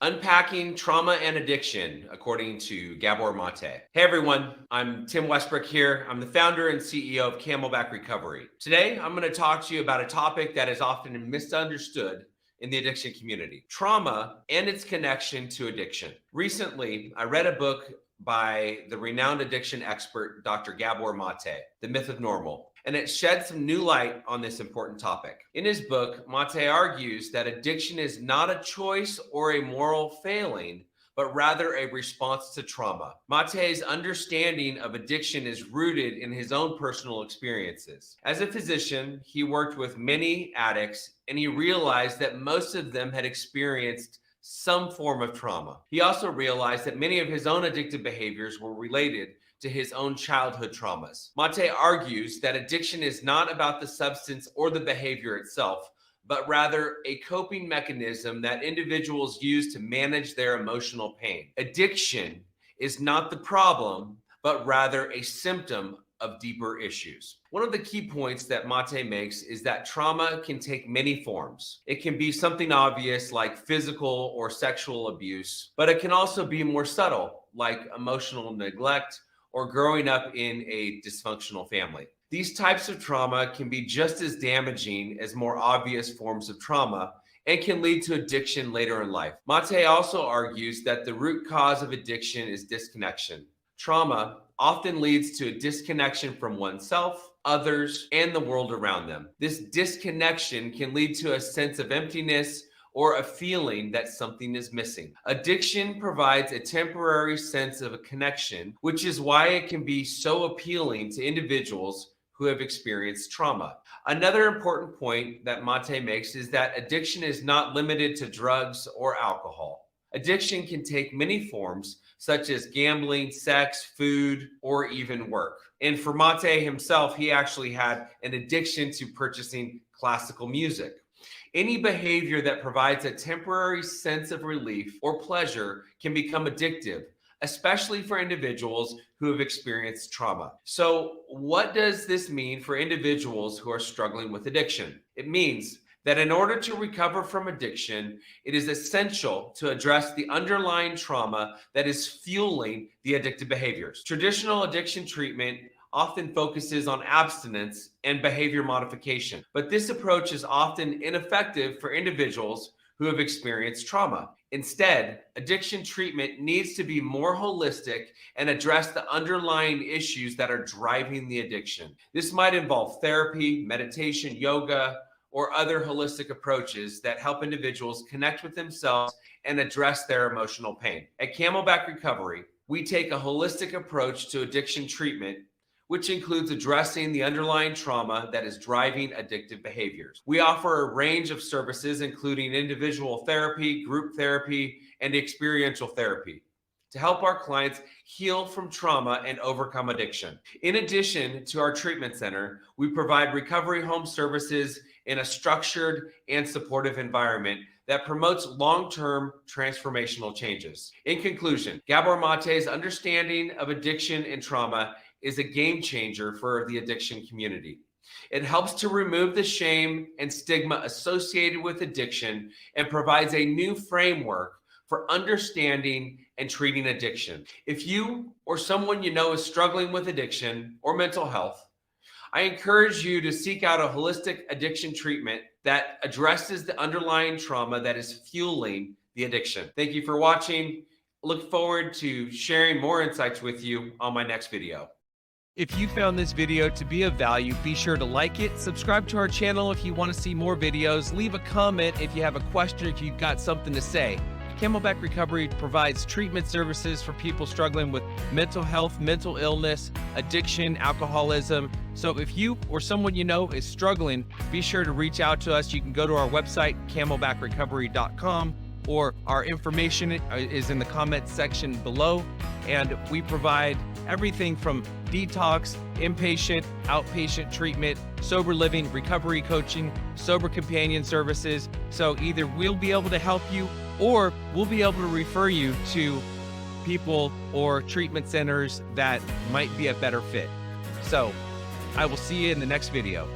Unpacking Trauma and Addiction, according to Gabor Mate. Hey everyone, I'm Tim Westbrook here. I'm the founder and CEO of Camelback Recovery. Today, I'm going to talk to you about a topic that is often misunderstood in the addiction community: trauma and its connection to addiction. Recently, I read a book by the renowned addiction expert, Dr. Gabor Mate, The Myth of Normal, and it shed some new light on this important topic. In his book, Mate argues that addiction is not a choice or a moral failing, but rather a response to trauma. Mate's understanding of addiction is rooted in his own personal experiences. As a physician, he worked with many addicts, and he realized that most of them had experienced some form of trauma. He also realized that many of his own addictive behaviors were related to his own childhood traumas. Mate argues that addiction is not about the substance or the behavior itself, but rather a coping mechanism that individuals use to manage their emotional pain. Addiction is not the problem, but rather a symptom of deeper issues. One of the key points that Mate makes is that trauma can take many forms. It can be something obvious like physical or sexual abuse, but it can also be more subtle, like emotional neglect or growing up in a dysfunctional family. These types of trauma can be just as damaging as more obvious forms of trauma and can lead to addiction later in life. Mate also argues that the root cause of addiction is disconnection. Trauma often leads to a disconnection from oneself, others, and the world around them. This disconnection can lead to a sense of emptiness or a feeling that something is missing. Addiction provides a temporary sense of a connection, which is why it can be so appealing to individuals who have experienced trauma. Another important point that Mate makes is that addiction is not limited to drugs or alcohol. Addiction can take many forms, such as gambling, sex, food, or even work. And for Mate himself, he actually had an addiction to purchasing classical music. Any behavior that provides a temporary sense of relief or pleasure can become addictive, especially for individuals who have experienced trauma. So, what does this mean for individuals who are struggling with addiction? It means that in order to recover from addiction, it is essential to address the underlying trauma that is fueling the addictive behaviors. Traditional addiction treatment often focuses on abstinence and behavior modification, but this approach is often ineffective for individuals who have experienced trauma. Instead, addiction treatment needs to be more holistic and address the underlying issues that are driving the addiction. This might involve therapy, meditation, yoga, or other holistic approaches that help individuals connect with themselves and address their emotional pain. At Camelback Recovery, we take a holistic approach to addiction treatment, which includes addressing the underlying trauma that is driving addictive behaviors. We offer a range of services, including individual therapy, group therapy, and experiential therapy, to help our clients heal from trauma and overcome addiction. In addition to our treatment center, we provide recovery home services in a structured and supportive environment that promotes long-term transformational changes. In conclusion, Gabor Mate's understanding of addiction and trauma is a game changer for the addiction community. It helps to remove the shame and stigma associated with addiction and provides a new framework for understanding and treating addiction. If you or someone you know is struggling with addiction or mental health, I encourage you to seek out a holistic addiction treatment that addresses the underlying trauma that is fueling the addiction. Thank you for watching. Look forward to sharing more insights with you on my next video. If you found this video to be of value, be sure to like it, subscribe to our channel if you want to see more videos, leave a comment if you have a question, if you've got something to say. Camelback Recovery provides treatment services for people struggling with mental health, mental illness, addiction, alcoholism. So if you or someone you know is struggling, be sure to reach out to us. You can go to our website, camelbackrecovery.com, or our information is in the comments section below. And we provide everything from detox, inpatient, outpatient treatment, sober living, recovery coaching, sober companion services. So either we'll be able to help you or we'll be able to refer you to people or treatment centers that might be a better fit. So I will see you in the next video.